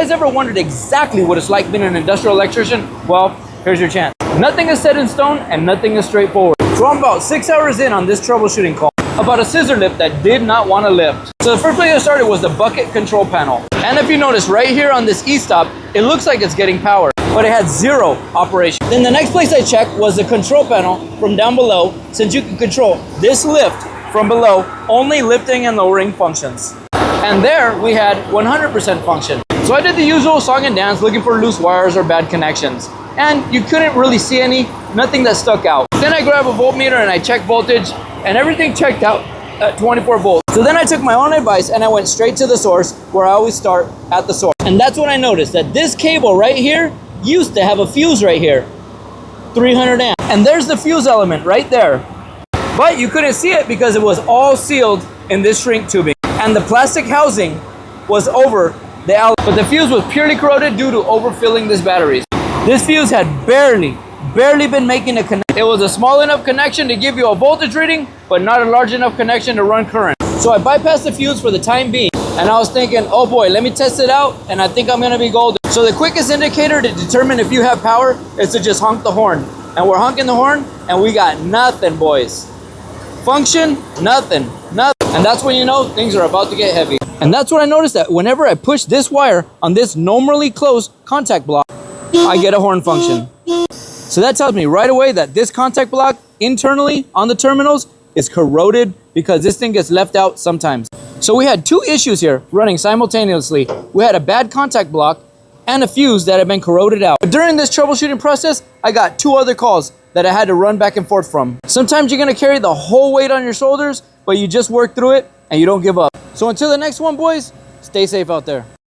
guys ever wondered exactly what it's like being an industrial electrician, well, here's your chance. Nothing is set in stone and nothing is straightforward. So I'm about 6 hours in on this troubleshooting call about a scissor lift that did not want to lift. So the first place I started was the bucket control panel. And if you notice right here on this e-stop, it looks like it's getting power, but it had 0 operation. Then the next place I checked was the control panel from down below, since you can control this lift from below, only lifting and lowering functions. And there we had 100% function. So I did the usual song and dance looking for loose wires or bad connections. And you couldn't really see nothing that stuck out. Then I grabbed a voltmeter and I checked voltage, and everything checked out at 24 volts. So then I took my own advice and I went straight to the source, where I always start at the source. And that's when I noticed that this cable right here used to have a fuse right here, 300 amp. And there's the fuse element right there. But you couldn't see it because it was all sealed in this shrink tubing. And the plastic housing was over the outlet. But the fuse was purely corroded due to overfilling these batteries. This fuse had barely been making a connection. It was a small enough connection to give you a voltage reading, but not a large enough connection to run current. So I bypassed the fuse for the time being. And I was thinking, oh boy, let me test it out, and I think I'm gonna be golden. So the quickest indicator to determine if you have power is to just honk the horn. And we're honking the horn, and we got nothing, boys. Function, nothing. And that's when you know things are about to get heavy. And that's when I noticed that whenever I push this wire on this normally closed contact block, I get a horn function. So that tells me right away that this contact block internally on the terminals is corroded, because this thing gets left out sometimes. So we had 2 issues here running simultaneously. We had a bad contact block and a fuse that had been corroded out. But during this troubleshooting process, I got 2 other calls that I had to run back and forth from. Sometimes you're gonna carry the whole weight on your shoulders, but you just work through it and you don't give up. So until the next one, boys, stay safe out there.